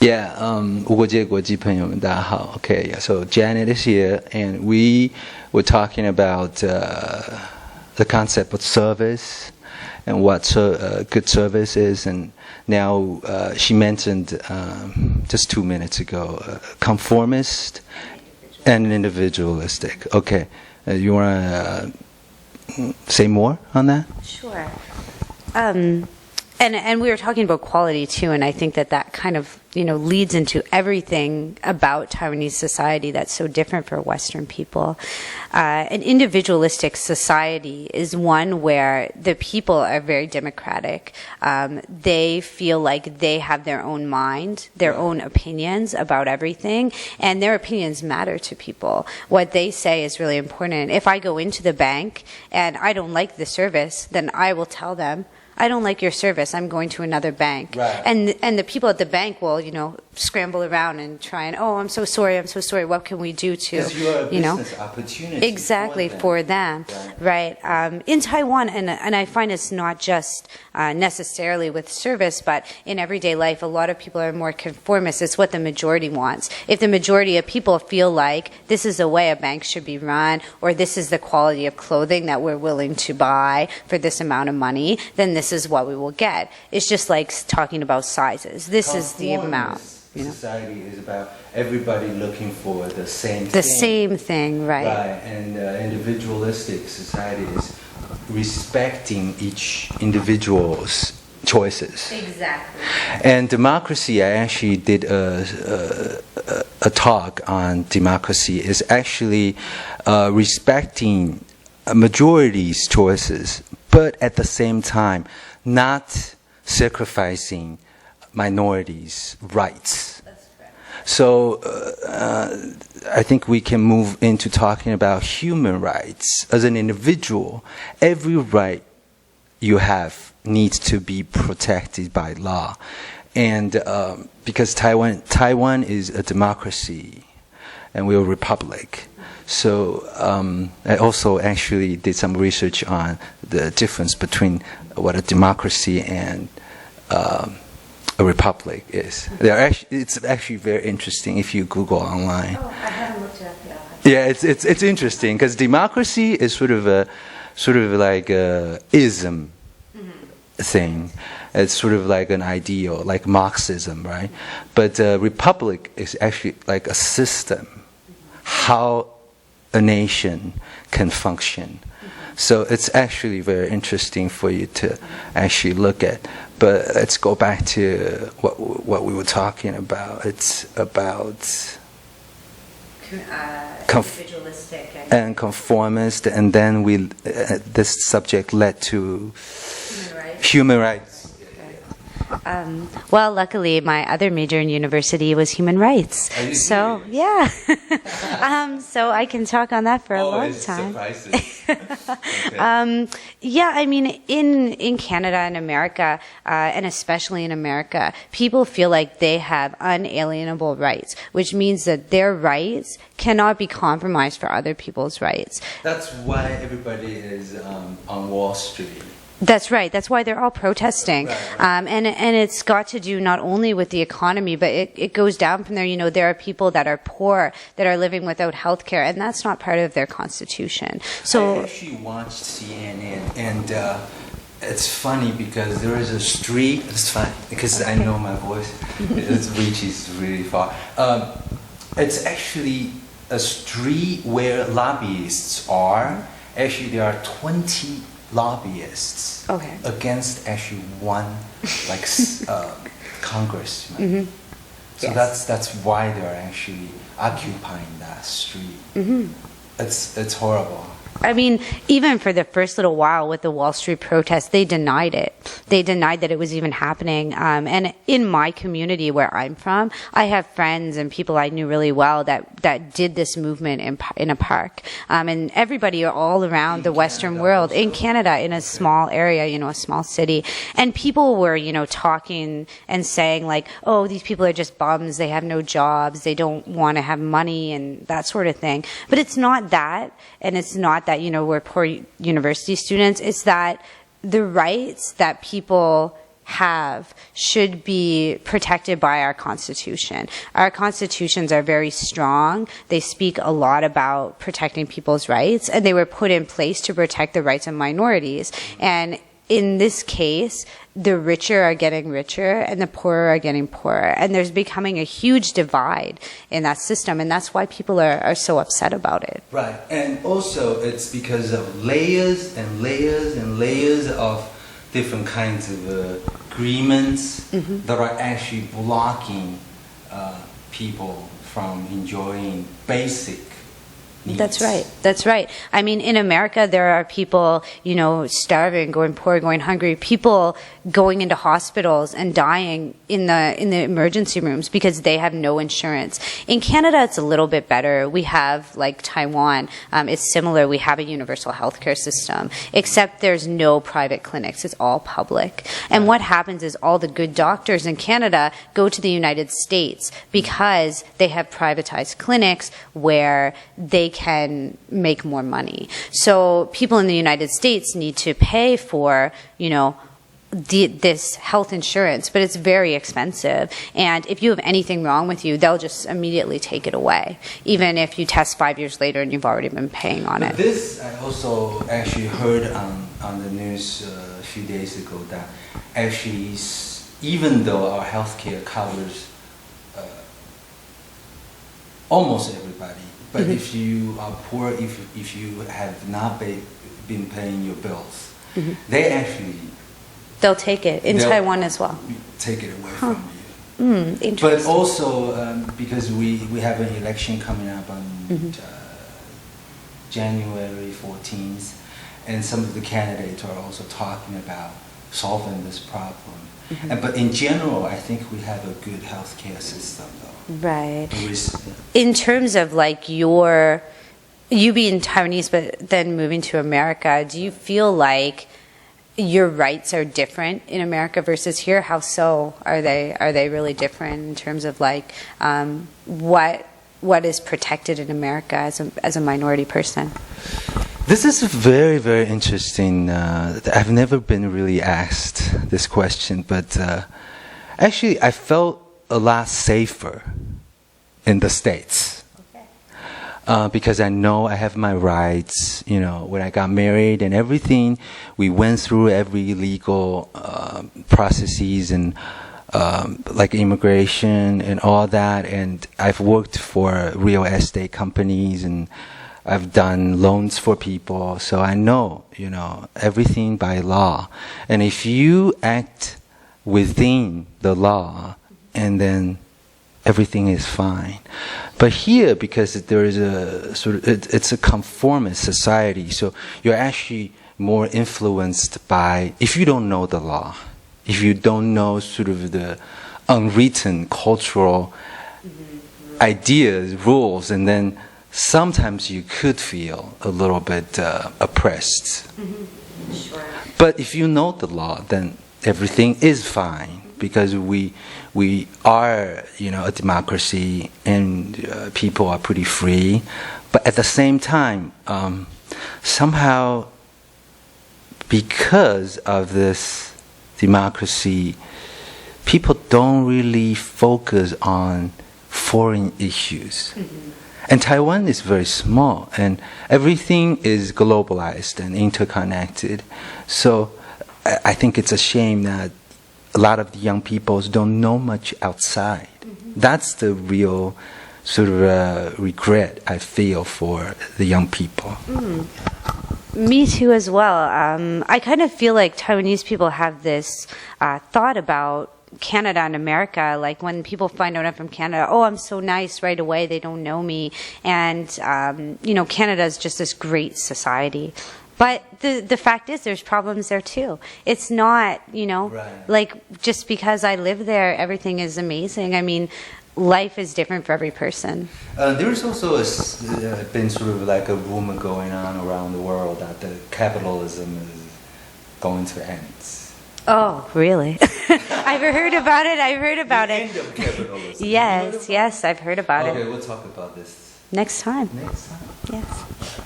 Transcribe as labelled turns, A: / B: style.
A: Yeah, 无国界国际朋友们大家好. Okay, yeah, so Janet is here, and we were talking about the concept of service and what good service is, and now she mentioned just 2 minutes ago, conformist and individualistic. Okay, you want to say more on that?
B: Sure. And we were talking about quality too, and I think that kind of leads into everything about Taiwanese society that's so different for Western people. An individualistic society is one where the people are very democratic. They feel like they have their own mind, their own opinions about everything, and their opinions matter to people. What they say is really important. If I go into the bank and I don't like the service, then I will tell them, I don't like your service, I'm going to another bank.
A: Right.
B: And the people at the bank will, scramble around and try and, I'm so sorry, what can we do to,
A: because you are a business opportunity
B: exactly for them. Right. In Taiwan, and I find it's not just necessarily with service, but in everyday life, a lot of people are more conformist. It's what the majority wants. If the majority of people feel like this is the way a bank should be run, or this is the quality of clothing that we're willing to buy for this amount of money, then this is what we will get. It's just like talking about sizes. This is the amount.
A: Society is about everybody looking for the same thing.
B: The same thing, right.
A: Right, and individualistic society is respecting each individual's choices.
B: Exactly.
A: And democracy, I actually did a talk on democracy, is actually respecting a majority's choices, but at the same time not sacrificing minorities' rights.
B: That's correct.
A: So I think we can move into talking about human rights. As an individual, every right you have needs to be protected by law. And because Taiwan is a democracy and we're a republic. So I also actually did some research on the difference between what a democracy and a republic is. It's actually very interesting if you Google online.
B: Oh, I haven't looked it up yet.
A: Yeah, it's interesting because democracy is sort of like a ism thing. It's sort of like an ideal, like Marxism, right? But republic is actually like a system, how a nation can function. So it's actually very interesting for you to actually look at. But let's go back to what we were talking about. It's about
B: individualistic
A: and conformist, and then this subject led to human rights.
B: Well, luckily, my other major in university was human rights.
A: Are you
B: so
A: serious?
B: Yeah, so I can talk on that for a long time.
A: Okay.
B: Yeah, I mean, in Canada and America, and especially in America, people feel like they have unalienable rights, which means that their rights cannot be compromised for other people's rights.
A: That's why everybody is on Wall Street.
B: That's right. That's why they're all protesting.
A: Right.
B: And it's got to do not only with the economy, but it goes down from there. There are people that are poor, that are living without health care, and that's not part of their constitution. So
A: I actually watched CNN, and it's funny because there is a street. It's funny because I know my voice it reaches really far. It's actually a street where lobbyists are. Actually, there are 20 lobbyists against actually one congressman. So
B: Yes.
A: that's why they're actually occupying that street. It's horrible.
B: I mean, even for the first little while with the Wall Street protests, they denied it. They denied that it was even happening. And in my community where I'm from, I have friends and people I knew really well that did this movement in a park. And everybody all around the Western world, in Canada, in a small area, a small city. And people were, talking and saying like, oh, these people are just bums. They have no jobs. They don't want to have money and that sort of thing. But it's not that. And it's not that, we're poor university students. It's that the rights that people have should be protected by our Constitution. Our constitutions are very strong. They speak a lot about protecting people's rights, and they were put in place to protect the rights of minorities. And in this case, the richer are getting richer and the poorer are getting poorer. And there's becoming a huge divide in that system, and that's why people are so upset about it.
A: Right, and also it's because of layers and layers and layers of different kinds of agreements that are actually blocking people from enjoying basic needs.
B: That's right. That's right. I mean, in America, there are people, starving, going poor, going hungry, people going into hospitals and dying in the emergency rooms because they have no insurance. In Canada, it's a little bit better. We have, like Taiwan, it's similar. We have a universal healthcare system, except there's no private clinics. It's all public. And what happens is all the good doctors in Canada go to the United States because they have privatized clinics where they can make more money. So people in the United States need to pay for, this health insurance, but it's very expensive. And if you have anything wrong with you, they'll just immediately take it away, even if you test 5 years later and you've already been paying on it.
A: This I also actually heard on the news a few days ago that actually, even though our healthcare covers almost everybody, but if you are poor, if you have not been paying your bills, they actually
B: They'll take it in Taiwan as well.
A: Take it away from you.
B: Interesting.
A: But also because we have an election coming up on January 14th, and some of the candidates are also talking about solving this problem. But in general, I think we have a good healthcare system, though.
B: Right. In terms of like you being Taiwanese, but then moving to America, do you feel like your rights are different in America versus here? How so? Are they really different in terms of like what is protected in America as a minority person?
A: This is very, very interesting. I've never been really asked this question, but actually I felt a lot safer in the States. Because I know I have my rights. When I got married and everything, we went through every legal processes and like immigration and all that. And I've worked for real estate companies and I've done loans for people. So I know, everything by law. And if you act within the law, and then everything is fine. But here, because there is a it's a conformist society, so you're actually more influenced by, if you don't know the law, if you don't know sort of the unwritten cultural ideas, rules, and then sometimes you could feel a little bit oppressed.
B: Sure.
A: But if you know the law, then everything is fine. Because we are, a democracy, and people are pretty free, but at the same time, somehow, because of this democracy, people don't really focus on foreign issues. And Taiwan is very small, and everything is globalized and interconnected. So I think it's a shame that a lot of the young people don't know much outside. That's the real sort of regret I feel for the young people.
B: Me too as well. I kind of feel like Taiwanese people have this thought about Canada and America, like when people find out I'm from Canada, oh, I'm so nice right away, they don't know me. And, Canada is just this great society. But the fact is there's problems there too. It's not, like just because I live there, everything is amazing. I mean, life is different for every person.
A: There's also been sort of like a rumor going on around the world that the capitalism is going to end.
B: Oh, really? I've heard about it.
A: The end of capitalism.
B: Yes, I've heard about it.
A: Okay, we'll talk about this
B: next time.
A: Next time.
B: Yes.